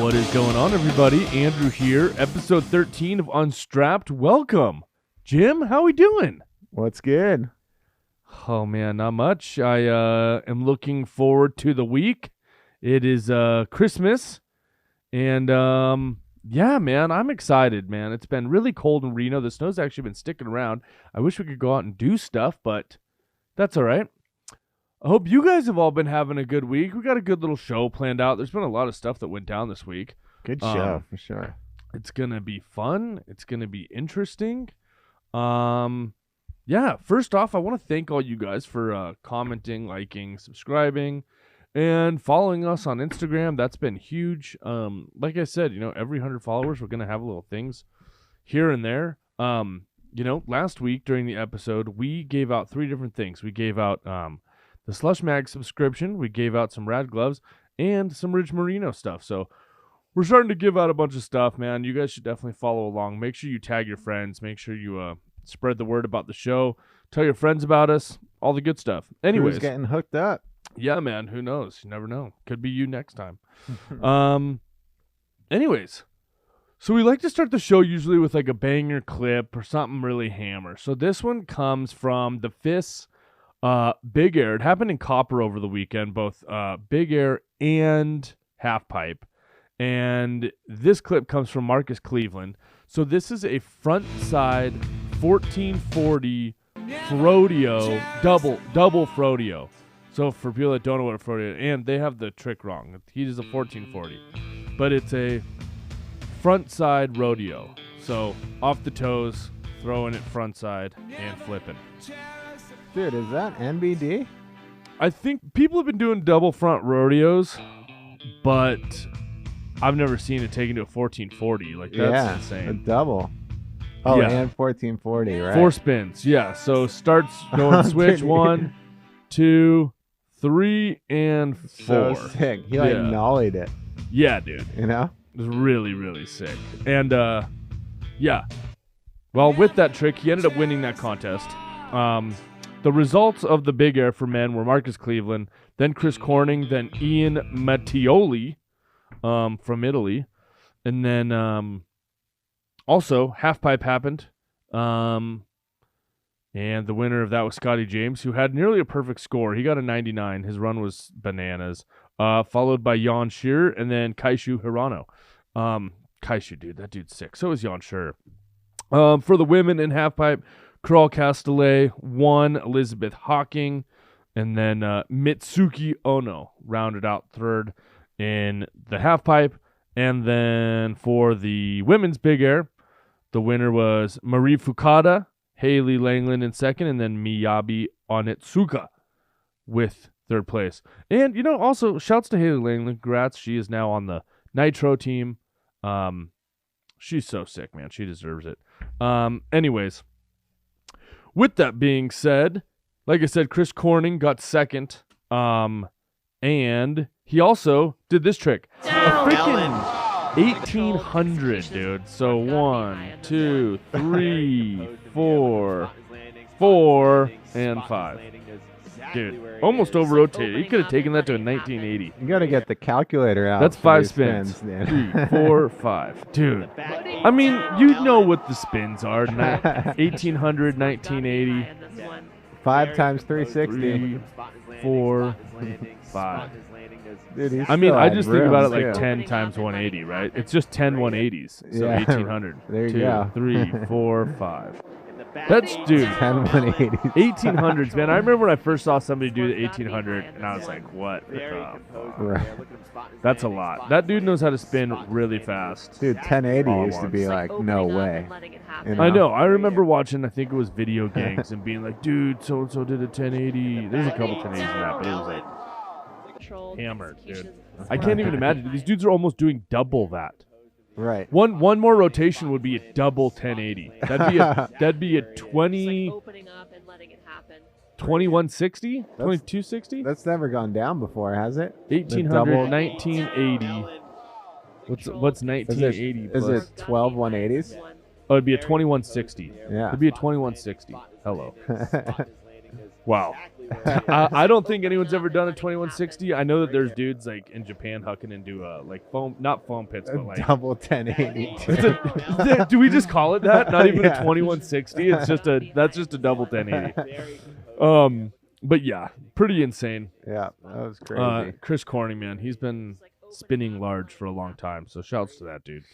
What is going on, everybody? Andrew here, episode 13 of Unstrapped. Welcome. Jim, how we doing? What's good? Oh, man, not much. I am looking forward to the week. It is Christmas, and yeah, man, I'm excited, man. It's been really cold in Reno. The snow's actually been sticking around. I wish we could go out and do stuff, but that's all right. I hope you guys have all been having a good week. We got a good little show planned out. There's been a lot of stuff that went down this week. Good show, for sure. It's going to be fun. It's going to be interesting. Yeah, first off, I want to thank all you guys for commenting, liking, subscribing, and following us on Instagram. That's been huge. Like I said, every 100 followers, we're going to have little things here and there. Last week during the episode, we gave out 3 different things. We gave out the Slush Mag subscription, we gave out some rad gloves, and some Ridge Merino stuff. So we're starting to give out a bunch of stuff, man. You guys should definitely follow along. Make sure you tag your friends. Make sure you spread the word about the show. Tell your friends about us. All the good stuff. Anyways. Who's getting hooked up? Yeah, man. Who knows? You never know. Could be you next time. Anyways. So we like to start the show usually with like a banger clip or something really hammer. So this one comes from the FIS Big Air. It happened in Copper over the weekend, both Big Air and Half Pipe. And this clip comes from Marcus Cleveland. So this is a front side 1440 Frodeo, double Frodeo. So for people that don't know what a Frodeo is, and they have the trick wrong. He is a 1440. But it's a front side rodeo. So off the toes, throwing it front side and flipping. Dude, is that NBD? I think people have been doing double front rodeos, but I've never seen it taken to a 1440. Like, that's insane. A double. Oh, yeah. And 1440, right? 4 spins, yeah. So starts going switch 1, 2, 3, and 4. So sick. He nollied it. Yeah, dude. You know? It was really, really sick. And, yeah. Well, with that trick, he ended up winning that contest. The results of the Big Air for men were Marcus Cleveland, then Chris Corning, then Ian Mattioli from Italy. And then also Half Pipe happened. And the winner of that was Scotty James, who had nearly a perfect score. He got a 99. His run was bananas. Followed by Jan Shearer and then Kaishu Hirano. Kaishu, dude, that dude's sick. So is Jan Shearer. For the women in Half Pipe, Carol Castellet won, Elizabeth Hawking, and then Mitsuki Ono rounded out third in the Half Pipe. And then for the women's Big Air, the winner was Marie Fukada, Haley Langland in second, and then Miyabi Onitsuka with third place. And, also, shouts to Haley Langland. Congrats. She is now on the Nitro team. She's so sick, man. She deserves it. Anyways, with that being said, like I said, Chris Corning got second. And he also did this trick. A freaking 1800, dude. So 1, 2, 3, 4, 4, and 5. Dude, almost over-rotated. He could have taken that to a 1980. You got to get the calculator out. That's 5 spins. 3, 4, 5. Dude, I mean, you know what the spins are. 1800, 1980. 5 times 360. 3, 4, 5. Dude, I just think about it like 10 times 180, right? It's just 10 180s. So 1800. There you 2, go. 3, 4, 5. That's, dude, 10 180s. 1800s, man. I remember when I first saw somebody do the 1800, and I was like, what the fuck? Right. That's a lot. That dude knows how to spin really fast. Dude, 1080 used to be like, no way. I know. I remember watching, I think it was Video Gangs, and being like, dude, so-and-so did a 1080. There's a couple 1080s in that, but it was like hammered, dude. I can't even imagine. These dudes are almost doing double that. Right. One more rotation would be a double 1080. That'd be a 2160? 2260? That's never gone down before, has it? 1800, 1980. What's 1980 plus? Is it 12 180s? Oh, it'd be a 2160. Yeah. It'd be a 2160. Hello. Wow. I don't think anyone's ever done a 2160. I know that there's dudes like in Japan hucking into like foam, not foam pits, but like Double 1080. do we just call it that? Not even Yeah. a 2160. It's just that's just a double 1080. But yeah, pretty insane. Yeah, that was crazy. Chris Corney, man, he's been spinning large for a long time. So shouts to that dude.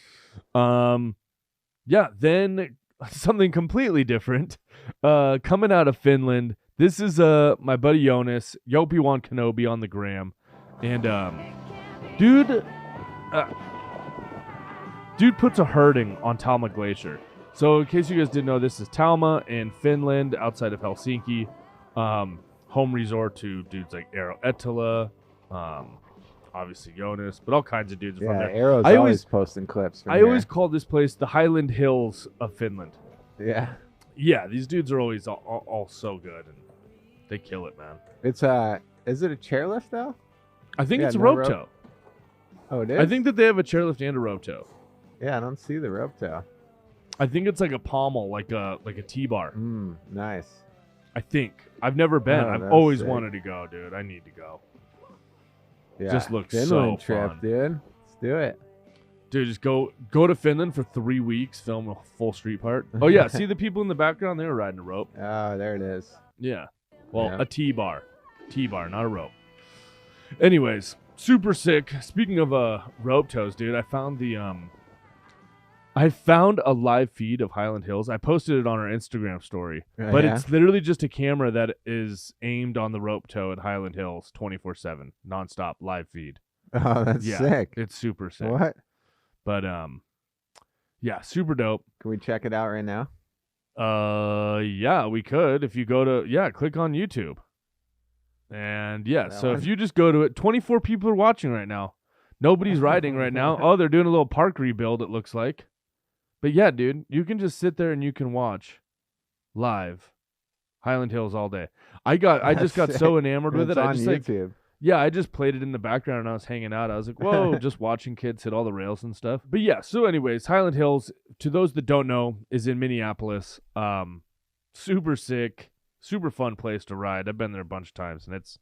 Yeah, then something completely different. Coming out of Finland. This is my buddy Jonas, Yopi-Wan Kenobi on the gram. And dude puts a herding on Talma Glacier. So in case you guys didn't know, this is Talma in Finland, outside of Helsinki. Home resort to dudes like Eero Ettila, obviously Jonas, but all kinds of dudes are from there. Arrow's I always posting clips from I always call this place the Highland Hills of Finland. Yeah. Yeah, these dudes are always all so good, and they kill it, man. It's is it a chairlift though? I think it's a no rope rope. tow. Oh, it is? I think that they have a chairlift and a rope tow. Yeah, I don't see the rope tow. I think it's like a pommel, like a T-bar. Nice. I think. I've never been. Oh, I've that's always sick. wanted to go, dude. I need to go. Yeah. Just looks Finland so trip, fun. dude. Let's do it. Dude, just go to Finland for 3 weeks, film a full street part. Oh yeah, see the people in the background? They were riding a rope. Oh, there it is. Yeah. Well, Yeah. a T-bar. T-bar, not a rope. Anyways, super sick. Speaking of rope tows, dude, I found a live feed of Highland Hills. I posted it on our Instagram story. Oh, But yeah? it's literally just a camera that is aimed on the rope tow at Highland Hills 24/7, nonstop live feed. Oh, that's Yeah. sick. It's super sick. What? But yeah, super dope. Can we check it out right now? Yeah, we could if you go to click on YouTube. And yeah, That so if one? you just go to it, 24 people are watching right now. Nobody's riding right now. Oh, they're doing a little park rebuild, it looks like. But yeah, dude, you can just sit there and you can watch live Highland Hills all day. I just got That's so sick. enamored with It's it. I on just like YouTube. I just played it in the background and I was hanging out. I was like, whoa, just watching kids hit all the rails and stuff. But yeah, so anyways, Highland Hills, to those that don't know, is in Minneapolis. Super sick, super fun place to ride. I've been there a bunch of times and it's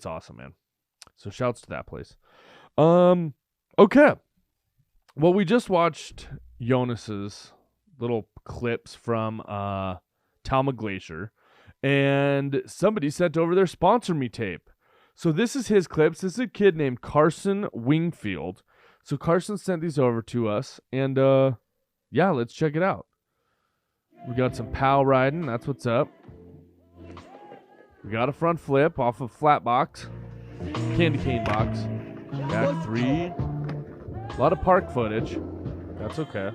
awesome, man. So shouts to that place. Okay. Well, we just watched Jonas's little clips from Talma Glacier, and somebody sent over their Sponsor Me tape. So this is his clips. This is a kid named Carson Wingfield. So Carson sent these over to us, and yeah, let's check it out. We got some POW riding. That's what's up. We got a front flip off of flat box, candy cane box, back 3. A lot of park footage. That's okay.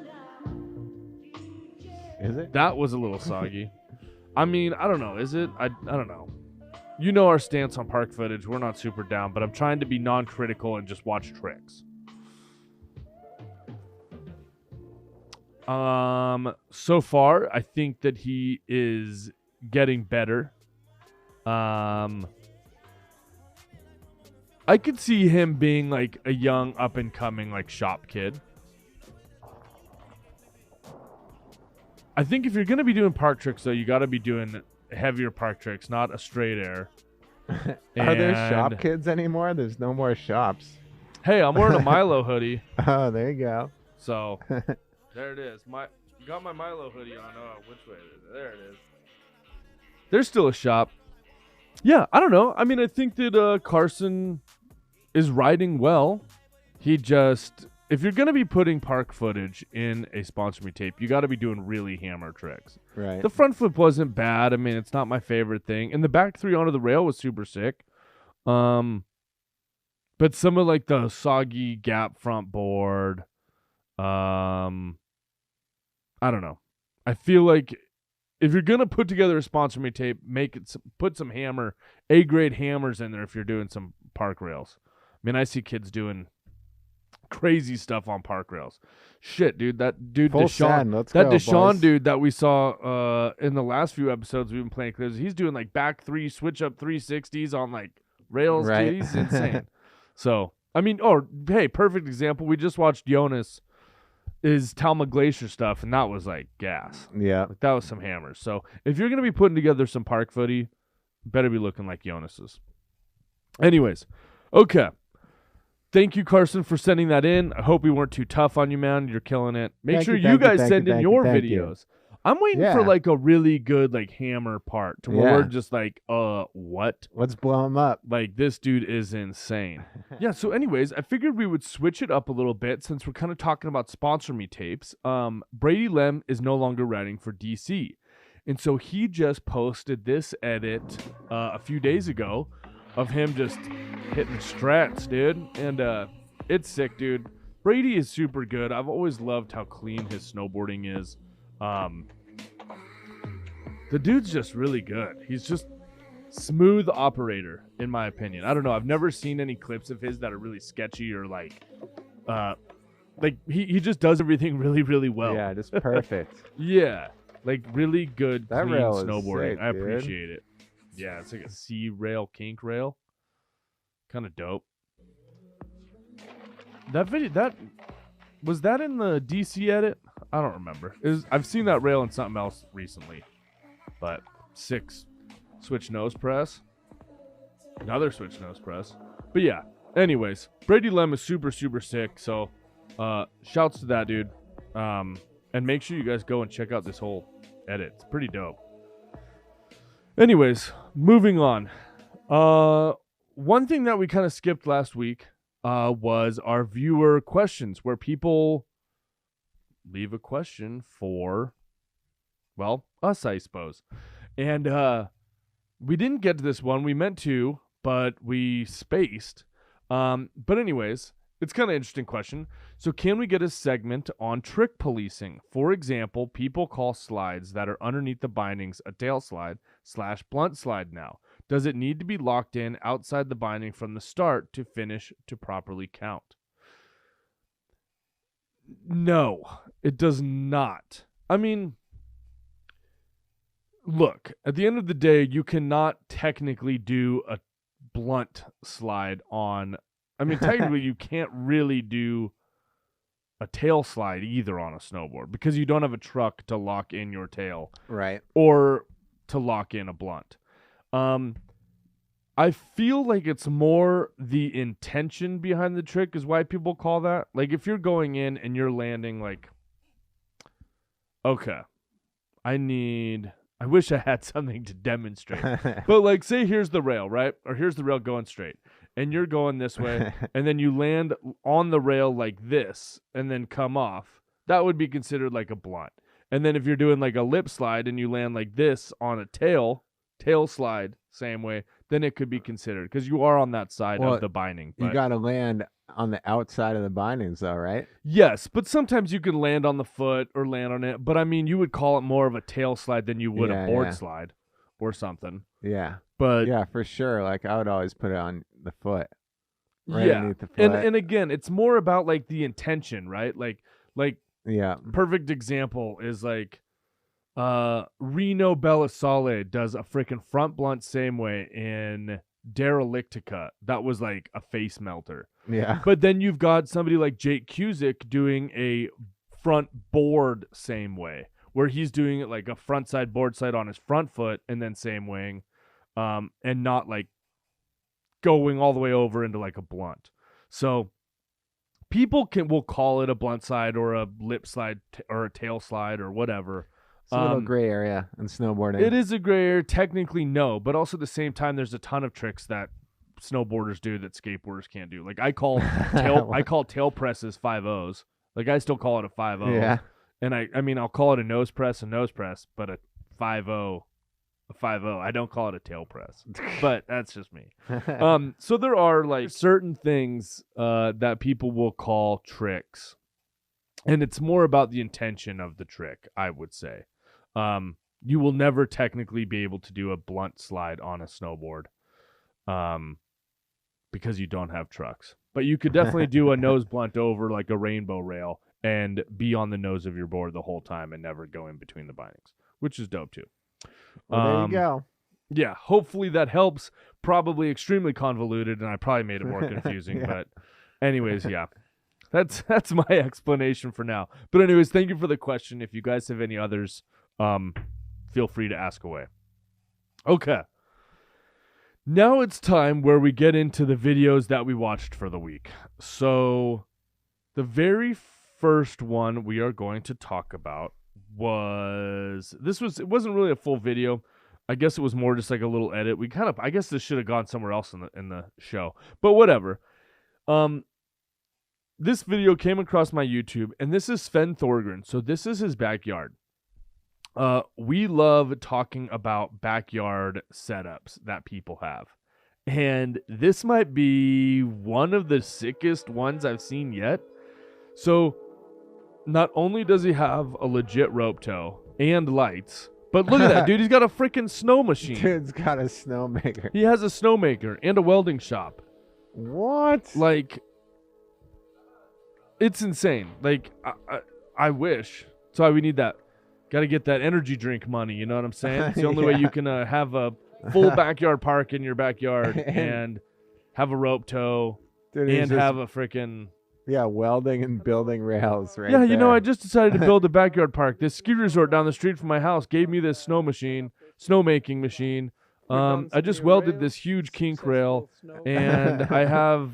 Is it? That was a little soggy. I mean, I don't know. Is it? I don't know. You know our stance on park footage. We're not super down, but I'm trying to be non-critical and just watch tricks. So far, I think that he is getting better. I could see him being like a young up-and-coming like shop kid. I think if you're going to be doing park tricks, though, you got to be doing heavier park tricks, not a straight air. Are there shop And- kids anymore? There's no more shops. Hey, I'm wearing a Milo hoodie, Oh, there you go. so there it is. Got my Milo hoodie on. Oh, which way is it? There it is. There's still a shop. Yeah, I don't know. I mean, I think that Carson is riding well. He just, if you're going to be putting park footage in a Sponsor Me tape, you got to be doing really hammer tricks. Right. The front flip wasn't bad. I mean, it's not my favorite thing. And the back 3 onto the rail was super sick. But some of like the soggy gap front board, I don't know. I feel like if you're gonna put together a Sponsor Me tape, put some A-grade hammers in there if you're doing some park rails. I mean, I see kids doing crazy stuff on park rails. Shit, dude, that dude Full Deshaun, send. Let's that go, Deshaun boys. dude that we saw in the last few episodes we've been playing clips, he's doing like back 3 switch up 360s on like rails. Right. Dude, he's insane. So, I mean, hey, perfect example. We just watched Jonas is Talma Glacier stuff, and that was like gas. Yeah. Like that was some hammers. So if you're gonna be putting together some park footy, better be looking like Jonas's. Anyways, okay. Thank you, Carson, for sending that in. I hope we weren't too tough on you, man. You're killing it. Make sure you guys send in your videos. I'm waiting for like a really good like hammer part to where we're just like, what? Let's blow him up. Like, this dude is insane. Yeah, so anyways, I figured we would switch it up a little bit since we're kind of talking about Sponsor Me tapes. Brady Lem is no longer writing for DC. And so he just posted this edit a few days ago of him just hitting strats, dude. And it's sick, dude. Brady is super good. I've always loved how clean his snowboarding is. The dude's just really good. He's just smooth operator, in my opinion. I don't know. I've never seen any clips of his that are really sketchy or like he just does everything really, really well. Yeah, just perfect. Yeah, like really good, that clean rail is snowboarding. sick, I dude. appreciate it. Yeah, it's like a C rail, kink rail. Kind of dope. That video, was that in the DC edit? I don't remember. I've seen that rail in something else recently. But 6 switch nose press. Another switch nose press. But yeah, anyways, Brady Lem is super, super sick. So shouts to that dude. And make sure you guys go and check out this whole edit. It's pretty dope. Anyways, moving on. One thing that we kind of skipped last week was our viewer questions, where people leave a question for, well, us, I suppose. And we didn't get to this one. We meant to, but we spaced. But anyways, it's kind of an interesting question. So can we get a segment on trick policing? For example, people call slides that are underneath the bindings a tail slide / blunt slide now. Does it need to be locked in outside the binding from the start to finish to properly count? No, it does not. I mean, look, at the end of the day, you cannot technically do a blunt slide on... I mean, technically, you can't really do a tail slide either on a snowboard because you don't have a truck to lock in your tail. Right. Or to lock in a blunt. I feel like it's more the intention behind the trick is why people call that. Like, if you're going in and you're landing like, okay, I wish I had something to demonstrate. But like, say here's the rail, right? Or here's the rail going straight. And you're going this way, and then you land on the rail like this, and then come off. That would be considered like a blunt. And then if you're doing like a lip slide and you land like this on a tail slide, same way, then it could be considered because you are on that side of the binding. You got to land on the outside of the bindings, though, right? Yes, but sometimes you can land on the foot or land on it. But I mean, you would call it more of a tail slide than you would a board slide or something. Yeah. But yeah, for sure. Like, I would always put it on the foot. Right underneath the foot. And again, it's more about like the intention, right? Like yeah. Perfect example is like Reno Bellasale does a freaking front blunt same way in Derelictica. That was like a face melter. Yeah. But then you've got somebody like Jake Cusick doing a front board same way, where he's doing it like a front side board side on his front foot and then same wing, and not like going all the way over into like a blunt. So people will call it a blunt slide or a lip slide or a tail slide or whatever. It's a little gray area in snowboarding. It is a gray area, technically no, but also at the same time, there's a ton of tricks that snowboarders do that skateboarders can't do. Like I call tail presses 5-0s. Like I still call it a 5-0. Yeah. And I mean I'll call it a nose press, but a 5-0. I don't call it a tail press, but that's just me. So there are like certain things that people will call tricks, and it's more about the intention of the trick, I would say. You will never technically be able to do a blunt slide on a snowboard because you don't have trucks, but you could definitely do a nose blunt over like a rainbow rail and be on the nose of your board the whole time and never go in between the bindings, which is dope too. Well, there you go. Yeah, hopefully that helps. Probably extremely convoluted, and I probably made it more confusing. Yeah. But anyways, yeah, that's my explanation for now. But anyways, thank you for the question. If you guys have any others, feel free to ask away. Okay. Now it's time where we get into the videos that we watched for the week. So the very first one we are going to talk about it wasn't really a full video. I guess it was more just like a little edit. I guess this should have gone somewhere else in the show. But whatever. This video came across my YouTube, and this is Sven Thorgren. So this is his backyard. We love talking about backyard setups that people have. And this might be one of the sickest ones I've seen yet. So not only does he have a legit rope tow and lights, but look at that, dude. He's got a freaking snow machine. Dude's got a snowmaker. He has a snowmaker and a welding shop. What? Like, it's insane. Like, I wish. That's why we need that. Got to get that energy drink money. You know what I'm saying? It's the only way you can have a full backyard park in your backyard and have a rope tow and have a freaking... Yeah, welding and building rails right Yeah, you know, there. I just decided to build a backyard park. This ski resort down the street from my house gave me this snowmaking machine. I just welded this huge kink rail, and I have,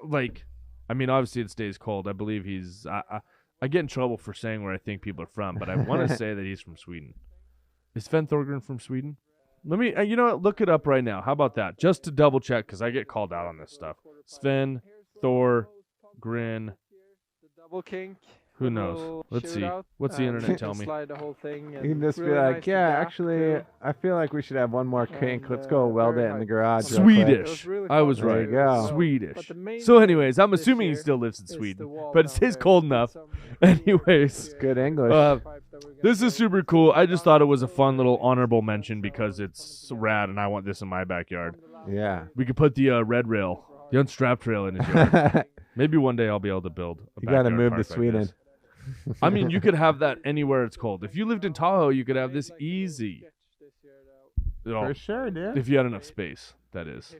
like, I mean, obviously it stays cold. I believe he's, I get in trouble for saying where I think people are from, but I want to say that he's from Sweden. Is Sven Thorgren from Sweden? Let me, you know what, look it up right now. How about that? Just to double check, because I get called out on this stuff. Sven Thorgren. The double kink. Who knows? Let's see. What's the internet tell me? Slide the whole thing. You can just be like, yeah, actually, I feel like we should have one more kink. Let's go weld it in the garage. real quick." Swedish. I was There right. you go. Swedish. So anyways, I'm assuming he still lives in Sweden, but it stays cold enough. Anyways, Good English. this is super cool. I just thought it was a fun little honorable mention because it's rad and I want this in my backyard. Yeah. We could put the red rail, the unstrapped rail in his yard. Maybe one day I'll be able to build a You got to backyard move to park like Sweden. this. I mean, you could have that anywhere it's cold. If you lived in Tahoe, you could have this easy. For sure, dude. If you had enough space, that is.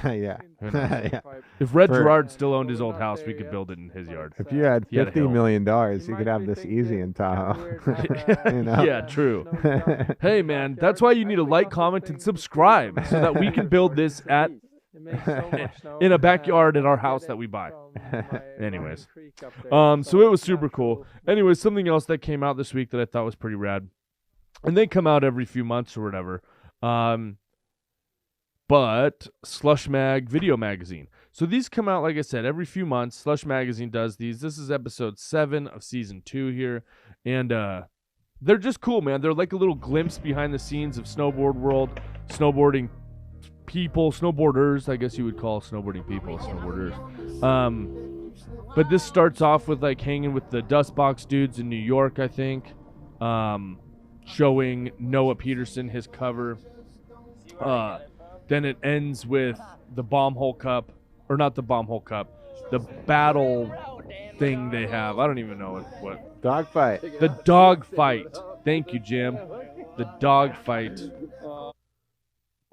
Yeah. Who knows? Yeah. If Red For- Gerard still owned his old house, we could build it in his yard. If you had He had a $50 hill. million, you could have this easy in Tahoe. You know? Yeah, true. Hey, man, that's why you need to like, comment, and subscribe so that we can build this at in a backyard at our house that we buy. Anyways, so it was super cool. Anyways, something else that came out this week that I thought was pretty rad, and they come out every few months or whatever. But Slush Mag video magazine. So these come out, like I said, every few months. Slush Magazine does these. This is episode 7 of season 2 here, and they're just cool, man. They're like a little glimpse behind the scenes of snowboard world, snowboarding people, snowboarders. I guess you would call snowboarding people snowboarders. But this starts off with like hanging with the Dustbox dudes in New York, I think, showing Noah Peterson his cover. Then it ends with the Bomb Hole Cup, or not the Bomb Hole Cup, the battle thing they have. I don't even know what. Dogfight. The dog fight. Thank you, Jim. The dog fight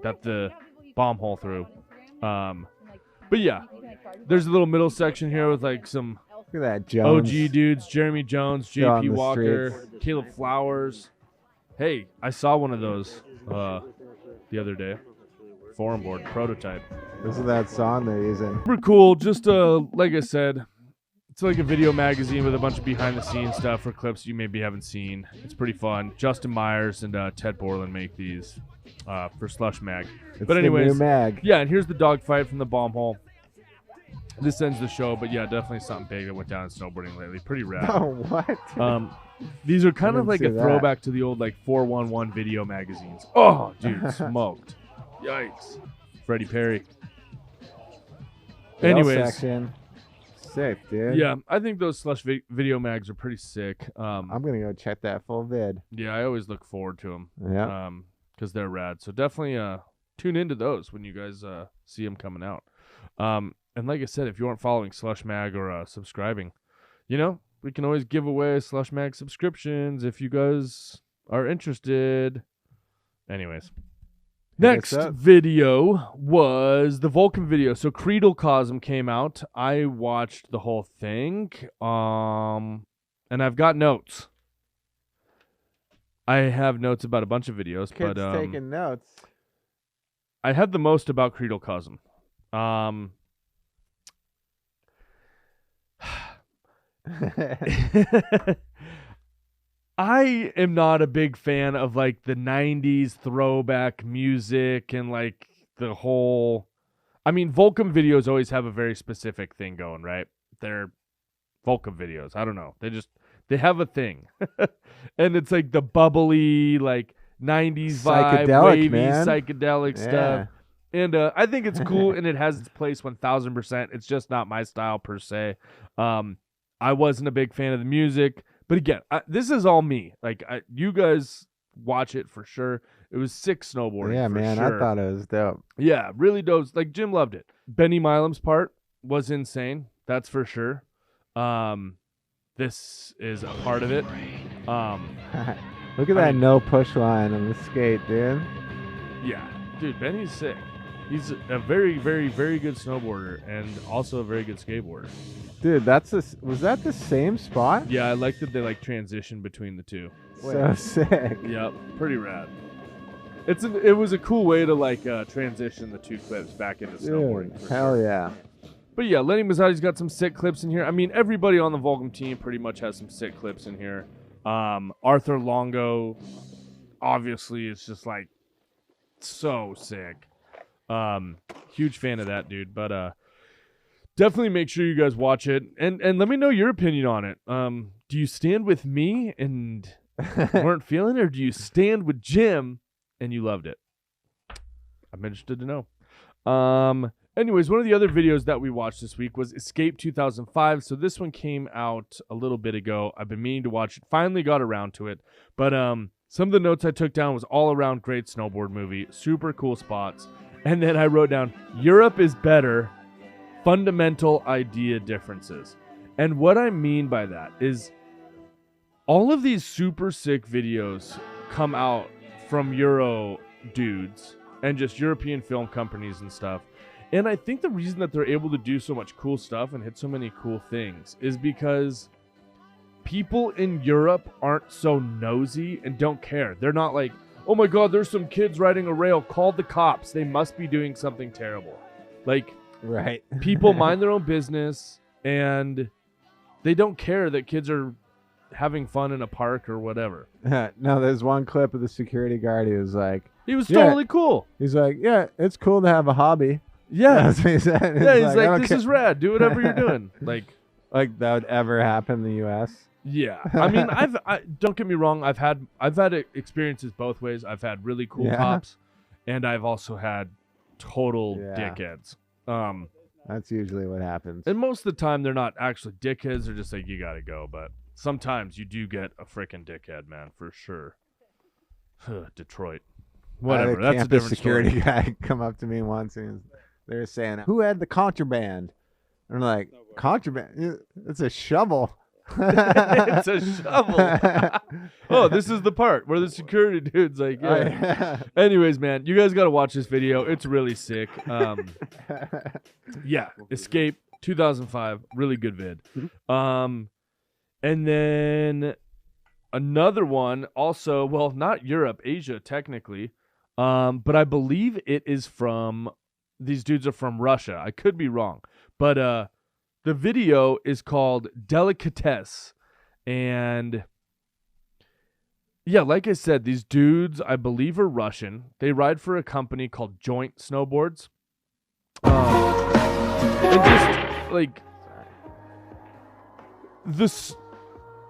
that the bomb hole through. But yeah, there's a little middle section here with like some Look at that, Jones. OG dudes, Jeremy Jones, Still on JP the Walker, streets. Caleb Flowers. Hey, I saw one of those the other day. Forum board prototype. This is that song they're using. Super cool. Just like I said, it's like a video magazine with a bunch of behind the scenes stuff or clips you maybe haven't seen. It's pretty fun. Justin Myers and Ted Borland make these for Slush Mag. It's But the anyways, new mag. yeah, and here's the dogfight from the bomb hole. This ends the show, but yeah, definitely something big that went down in snowboarding lately. Pretty rad. Oh, what? These are kind I of like didn't a see that. throwback to the old like 411 video magazines. Oh, dude, smoked. Yikes. Freddie Perry. Rail Anyways, section. Sick, dude. yeah, I think those Slush video mags are pretty sick. I'm going to go check that full vid. Yeah, I always look forward to them. Yeah. Because they're rad. So definitely tune into those when you guys see them coming out. And like I said, if you aren't following Slush Mag or subscribing, you know, we can always give away Slush Mag subscriptions if you guys are interested. Anyways. Next video was the Vulcan video. So Creedlecosm came out. I watched the whole thing. And I've got notes. I have notes about a bunch of videos, Kids but taking notes. I had the most about Creedle Cousin. I am not a big fan of like the 90s throwback music and like the whole. I mean, Volcom videos always have a very specific thing going, right? They're Volcom videos. I don't know. They have a thing. And it's like the bubbly, like 90s vibe, Psychedelic, wavy, man. psychedelic Yeah. stuff. And I think it's cool and it has its place 1000%. It's just not my style per se. I wasn't a big fan of the music. But again, this is all me. Like, you guys watch it for sure. It was sick snowboarding. Yeah, for man, sure. I thought it was dope. Yeah, really dope. Like, Jim loved it. Benny Milam's part was insane. That's for sure. This is a part of it. Look at that no push line on the skate, dude. Yeah, dude, Benny's sick. He's a very, very, very good snowboarder and also a very good skateboarder. Dude, was that the same spot? Yeah, I like that they like transition between the two. So sick. Yep, pretty rad. It was a cool way to like transition the two clips back into snowboarding. Dude, for hell sure. yeah. But yeah, Lenny Mazzotti's got some sick clips in here. I mean, everybody on the Volcom team pretty much has some sick clips in here. Arthur Longo, obviously, is just like so sick. Huge fan of that dude. But definitely make sure you guys watch it and let me know your opinion on it. Do you stand with me and weren't feeling it, or do you stand with Jim and you loved it? I'm interested to know. Anyways, one of the other videos that we watched this week was Escape 2005. So this one came out a little bit ago. I've been meaning to watch it. Finally got around to it. But some of the notes I took down was all around great snowboard movie. Super cool spots. And then I wrote down, Europe is better. Fundamental idea differences. And what I mean by that is all of these super sick videos come out from Euro dudes and just European film companies and stuff. And I think the reason that they're able to do so much cool stuff and hit so many cool things is because people in Europe aren't so nosy and don't care. They're not like, oh my God, there's some kids riding a rail. Call the cops. They must be doing something terrible. Like, right. People mind their own business and they don't care that kids are having fun in a park or whatever. No, there's one clip of the security guard. He was like, He was totally cool. He's like, yeah, it's cool to have a hobby. Yeah. That's what he said. Yeah, he's like, this is rad. Do whatever you're doing. Like that would ever happen in the U.S.? Yeah. I mean, don't get me wrong. I've had experiences both ways. I've had really cool cops, and I've also had total dickheads. That's usually what happens. And most of the time, they're not actually dickheads. They're just like, you got to go. But sometimes you do get a freaking dickhead, man, for sure. Detroit. Whatever. That's a different security story. guy come up to me once and they were saying, who had the contraband? And I'm like, contraband? It's a shovel. It's a shovel. Oh, this is the part where the security dude's like, yeah. Anyways, man, you guys got to watch this video. It's really sick. Yeah, Escape 2005, really good vid. And then another one also, well, not Europe, Asia technically, but I believe it is from, these dudes are from Russia. I could be wrong, but the video is called Delicatesse. And yeah, like I said, these dudes, I believe, are Russian. They ride for a company called Joint Snowboards. And just like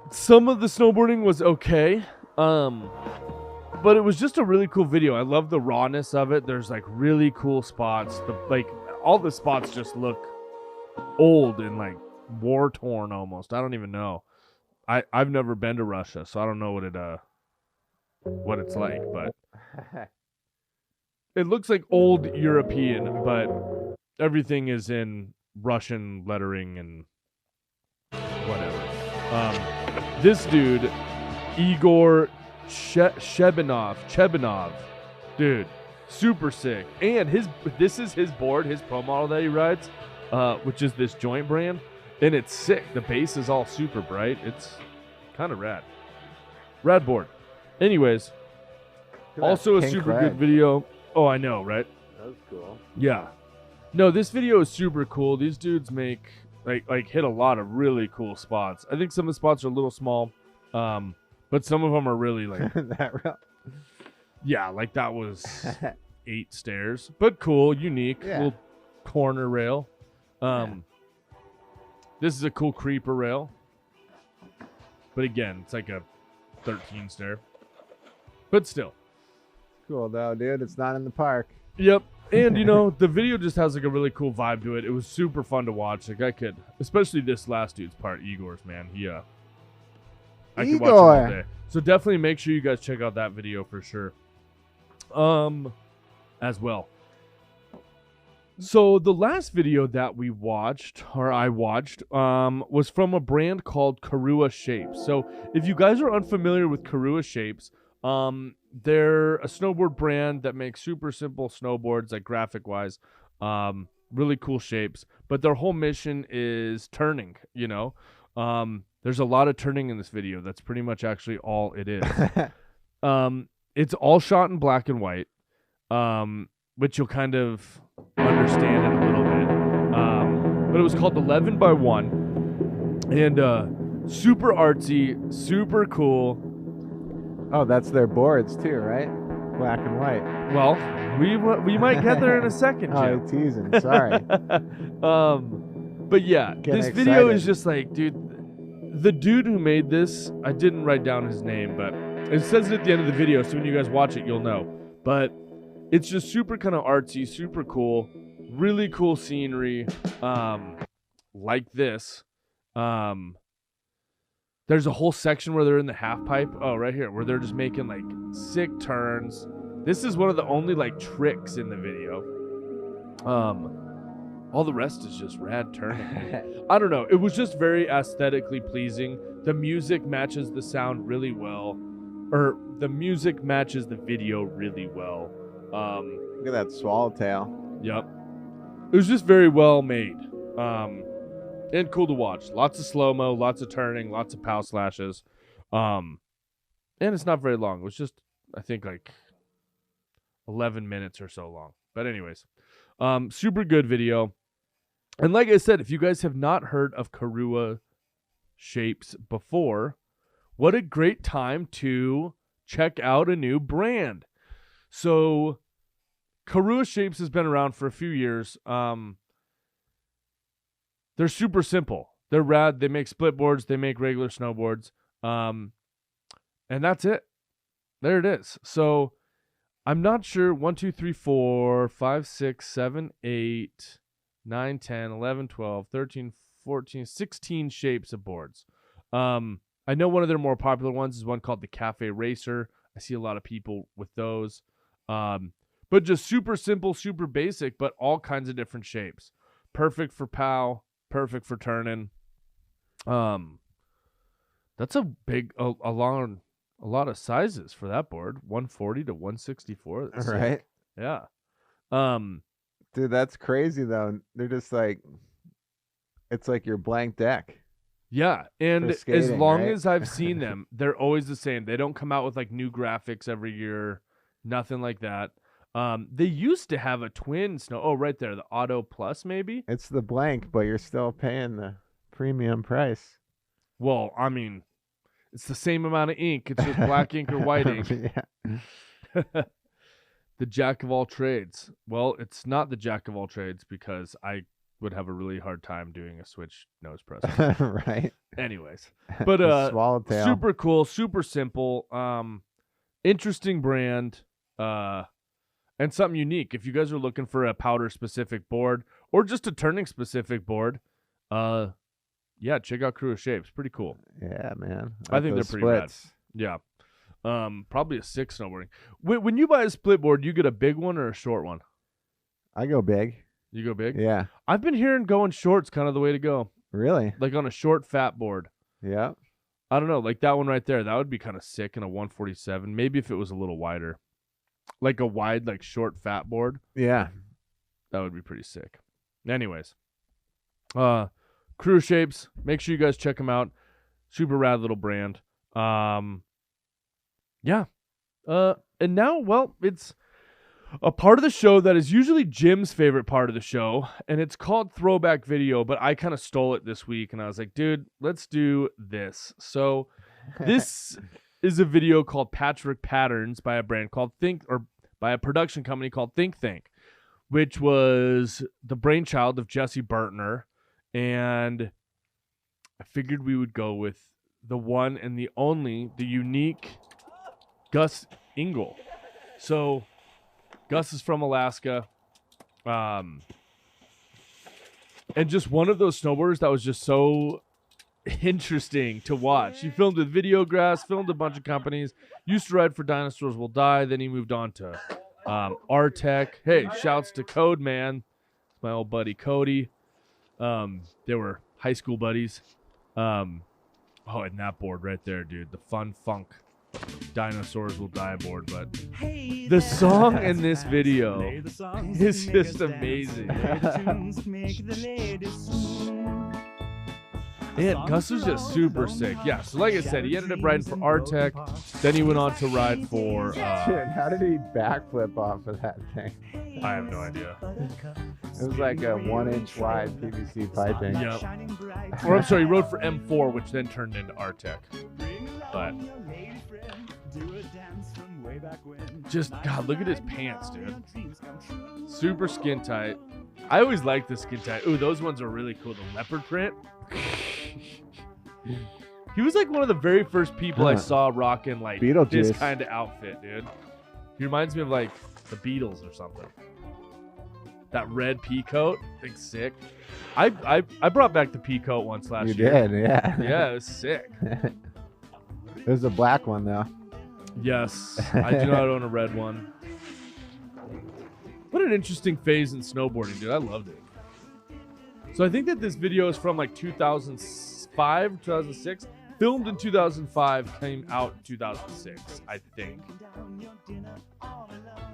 some of the snowboarding was okay. But it was just a really cool video. I love the rawness of it. There's like really cool spots. All the spots just look old and like war torn almost. I don't even know. I've never been to Russia, so I don't know what it's like, but it looks like old European, but everything is in Russian lettering and whatever. This dude, Igor Chebanov, dude, super sick. And this is his board, his pro model that he rides, which is this Joint brand, and it's sick. The base is all super bright. It's kind of rad. Rad board. Anyways, also a super good video. Oh, I know, right? was cool. Yeah. No, this video is super cool. These dudes make like hit a lot of really cool spots. I think some of the spots are a little small, but some of them are really like yeah, like that was 8 stairs, but cool, unique, little corner rail. This is a cool creeper rail, but again, it's like a 13 stair, but still cool though, dude. It's not in the park. Yep. And, you know, the video just has like a really cool vibe to it. It was super fun to watch. Like I could, especially this last dude's part, Igor's, man. I could watch him all day. So definitely make sure you guys check out that video for sure. As well. So the last video that we watched, or I watched, was from a brand called Karua Shapes. So if you guys are unfamiliar with Karua Shapes, they're a snowboard brand that makes super simple snowboards, like graphic wise, really cool shapes, but their whole mission is turning, you know. There's a lot of turning in this video. That's pretty much actually all it is. It's all shot in black and white, which you'll kind of understand in a little bit. But it was called 11 by 1 and super artsy, super cool. Oh, that's their boards too, right? Black and white. Well, we might get there in a second, Jim. Oh, you're teasing. Sorry. But yeah, this video is just like, dude, the dude who made this, I didn't write down his name, but it says it at the end of the video, so when you guys watch it, you'll know. But it's just super kind of artsy, super cool, really cool scenery, like this. There's a whole section where they're in the half pipe. Oh, right here, where they're just making like sick turns. This is one of the only like tricks in the video. All the rest is just rad turning. I don't know. It was just very aesthetically pleasing. The music matches the sound really well, or the music matches the video really well. Look at that swallowtail. Yep. It was just very well made. And cool to watch. Lots of slow-mo, lots of turning, lots of pow slashes. And it's not very long. It was just, I think, like 11 minutes or so long. But anyways, super good video. And like I said, if you guys have not heard of Karua Shapes before, what a great time to check out a new brand. So Karua Shapes has been around for a few years. They're super simple. They're rad. They make split boards. They make regular snowboards. And that's it. There it is. So I'm not sure. 1, 2, 3, 4, 5, 6, 7, 8, 9, 10, 11, 12, 13, 14, 16 shapes of boards. I know one of their more popular ones is one called the Cafe Racer. I see a lot of people with those. But just super simple, super basic, but all kinds of different shapes. Perfect for POW. Perfect for turning. That's a big, a lot of sizes for that board. 140 to 164. That's right. Sick. Yeah. Dude, that's crazy though. They're just like, it's like your blank deck. Yeah, and skating, as long right? as I've seen them, they're always the same. They don't come out with like new graphics every year. Nothing like that. They used to have a twin snow. Oh, right there, the Auto Plus, maybe. It's the blank, but you're still paying the premium price. Well, I mean, it's the same amount of ink. It's just black ink or white ink. Yeah. The jack of all trades. Well, it's not the jack of all trades because I would have a really hard time doing a switch nose press. Right. Anyways, but Swallowtail. super cool, super simple, interesting brand. And something unique. If you guys are looking for a powder specific board or just a turning specific board, yeah, check out Karua Shapes. Pretty cool. Yeah, man. I think they're pretty rad. Yeah. Probably a 6 snowboarding. When you buy a split board, you get a big one or a short one? I go big. You go big? Yeah. I've been hearing going short's kind of the way to go. Really? Like on a short fat board. Yeah. I don't know, like that one right there. That would be kind of sick in a 147. Maybe if it was a little wider. Like a wide, like short fat board. Yeah. That would be pretty sick. Anyways. Karua Shapes. Make sure you guys check them out. Super rad little brand. Yeah. And now, well, it's a part of the show that is usually Jim's favorite part of the show, and it's called Throwback Video, but I kind of stole it this week, and I was like, dude, let's do this. So this is a video called Patchwork Patterns by a brand called by a production company called Think, which was the brainchild of Jesse Burtner, and I figured we would go with the one and the only, the unique Gus Engel. So Gus is from Alaska, and just one of those snowboarders that was just so interesting to watch. He filmed with Videograss, filmed a bunch of companies, used to ride for Dinosaurs Will Die, then he moved on to Artec. Hey, shouts to Code Man, my old buddy Cody. They were high school buddies. And that board right there, dude, the Fun Funk Dinosaurs Will Die board. But the song in this video is just amazing. And Gus was just super sick. Yeah, so like I said, he ended up riding for Artec. Then he went on to ride for... Shit, how did he backflip off of that thing? I have no idea. It was like a 1-inch wide PVC piping. Yep. Or I'm sorry, he rode for M4, which then turned into Artec. But... just, God, look at his pants, dude. Super skin tight. I always like the skin tight. Ooh, those ones are really cool. The leopard print. He was like one of the very first people I saw rocking like this kind of outfit, dude. He reminds me of like the Beatles or something. That red pea coat, I think sick. I brought back the pea coat once last year. You did, yeah. Yeah, it was sick. There's a black one though. Yes, I do not own a red one. What an interesting phase in snowboarding, dude. I loved it. So I think that this video is from like 2005, 2006. Filmed in 2005, came out in 2006, I think.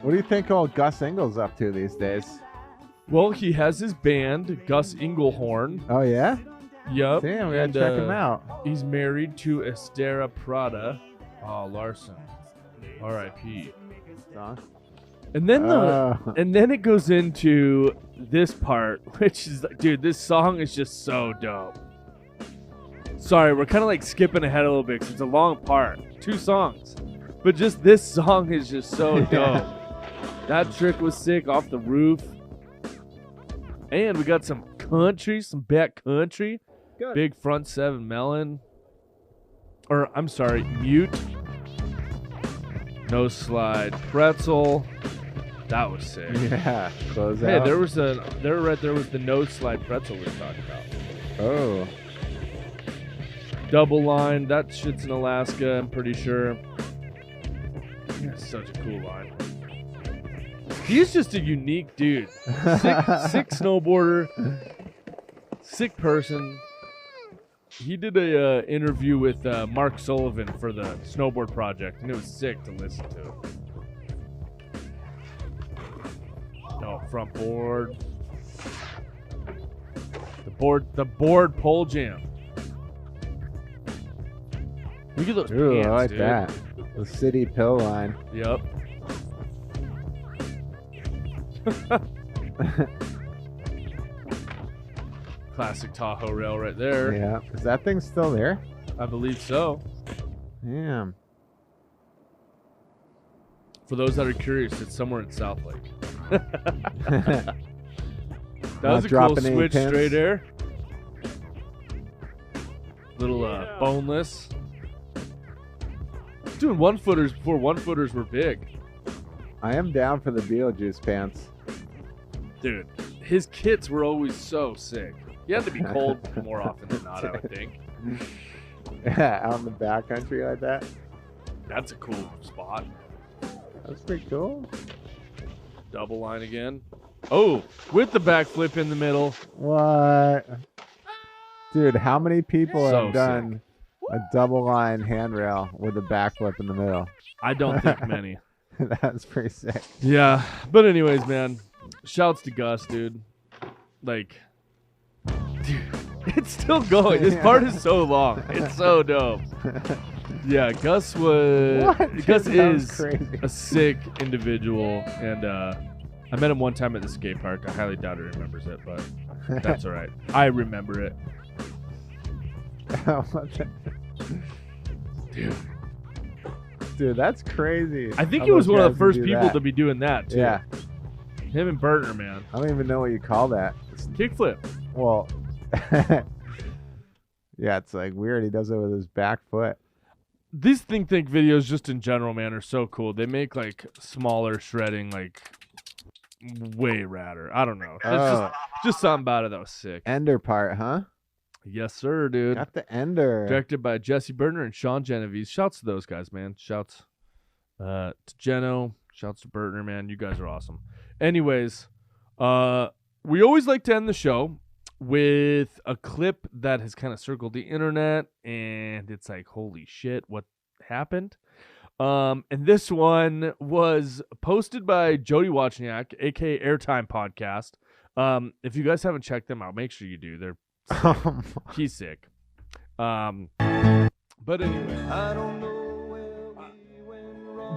What do you think old Gus Engel's up to these days? Well, he has his band, Gus Engelhorn. Oh, yeah? Yep. Damn, we gotta check him out. He's married to Estera Prada. Oh, Larson. R.I.P. And then and then it goes into this part, which is like, dude, this song is just so dope. Sorry, we're kind of like skipping ahead a little bit because it's a long part, 2 songs, but just this song is just so dope. That trick was sick off the roof, and we got some country, some back country. Good. Big front 7 melon, or I'm sorry, mute. No slide pretzel. That was sick. Yeah, close hey, out. there was the no slide pretzel we were talking about. Oh. Double line. That shit's in Alaska, I'm pretty sure. That's such a cool line. He's just a unique dude. Sick snowboarder. Sick person. He did a interview with Mark Sullivan for the Snowboard Project, and it was sick to listen to. Oh, front board. The board pole jam. Look at those Ooh, pants, I like dude. that. The city pill line. Yep. Classic Tahoe rail right there. Yeah. Is that thing still there? I believe so. Damn. For those that are curious, it's somewhere in South Lake. That was a cool switch straight air. Little boneless. Doing 1-footers before 1-footers were big. I am down for the Beetlejuice pants. Dude, his kits were always so sick. He had to be cold more often than not, I would think. Yeah, out in the backcountry like that. That's a cool spot. That's pretty cool. Double line again. Oh, with the backflip in the middle. What? Dude, how many people So have done a double line handrail with a backflip in the middle? I don't think many. That's pretty sick. Yeah, but anyways, man, shouts to Gus, dude. Like, dude, it's still going. This part is so long. It's so dope. Yeah, Gus was. What? Gus That was is crazy. a sick individual, and I met him one time at the skate park. I highly doubt he remembers it, but that's all right. I remember it. Dude, that's crazy. I think How he was those one of guys the first do people that. to be doing that too. Yeah, Him and Burtner, man. I don't even know what you call that. Kickflip. Well, yeah, it's like weird. He does it with his back foot. These Think videos, just in general, man, are so cool. They make like smaller shredding, like way radder. I don't know. It's Oh, just something about it that was sick. ender part, huh? Yes, sir, dude. Got the ender. Directed by Jesse Burtner and Sean Genovese. Shouts to those guys, man. Shouts to Geno. Shouts to Burtner, man. You guys are awesome. Anyways, we always like to end the show with a clip that has kind of circled the internet, and it's like, holy shit, what happened? And this one was posted by Jody Wozniak, aka Airtime Podcast. If you guys haven't checked them out, make sure you do. They're he's sick. But anyway,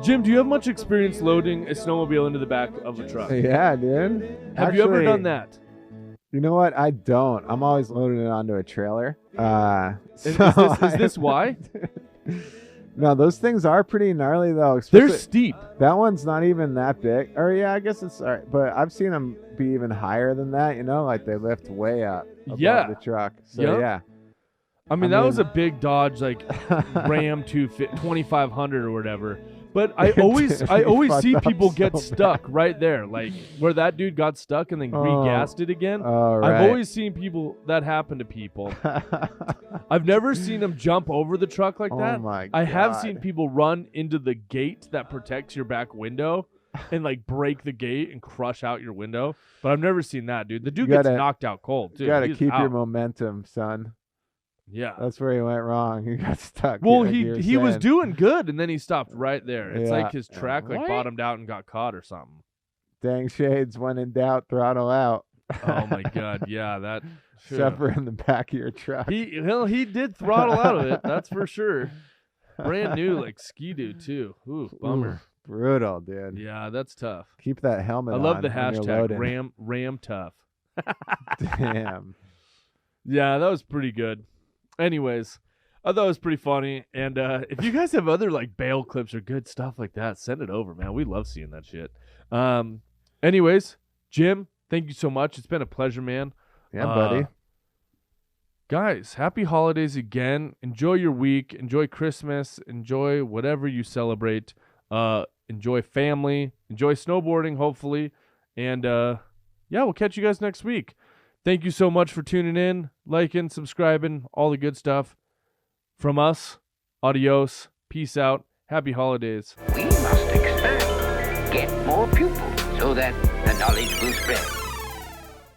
Jim, do you have much experience loading a snowmobile into the back of a truck? Yeah, dude. Have you ever Actually, done that? You know what? I don't. I'm always loading it onto a trailer. Is So this why? No, those things are pretty gnarly though. They're especially- steep. That one's not even that big. Or yeah, I guess it's all right. But I've seen them be even higher than that. You know, like they lift way up above Yeah. the truck. So Yep. yeah. I mean, I that was a mean- big Dodge, like Ram 2500 or whatever. But I always Fucked see up people so get bad. stuck right there, like where that dude got stuck and then Oh. regassed it again. All right. I've always seen people that happen to people. I've never seen them jump over the truck like Oh that. my I have God. seen people run into the gate that protects your back window and like break the gate and crush out your window. But I've never seen that, dude. The dude You gets gotta- knocked out cold, too. You gotta He's keep your out. momentum, son. Yeah. That's where he went wrong. He got stuck. Well, like you were he was saying. doing good, and then he stopped right there. It's Yeah. like his track like What? bottomed out and got caught or something. Dang shades, when in doubt, throttle out. Oh my God, yeah, that. Except for in the back of your truck. He did throttle out of it. That's for sure. Brand new, like Ski-Doo too. Ooh, bummer. Oof, brutal, dude. Yeah, that's tough. Keep that helmet I on. love the when you're hashtag loading. Ram tough. Damn. Yeah, that was pretty good. Anyways, I thought it was pretty funny. And if you guys have other like bail clips or good stuff like that, send it over, man. We love seeing that shit. Anyways, Jim, thank you so much. It's been a pleasure, man. Yeah, buddy. Guys, happy holidays again. Enjoy your week. Enjoy Christmas. Enjoy whatever you celebrate. Enjoy family. Enjoy snowboarding, hopefully. And yeah, we'll catch you guys next week. Thank you so much for tuning in, liking, subscribing, all the good stuff. From us, adios, peace out, happy holidays. We must expand, get more pupils, so that the knowledge will spread.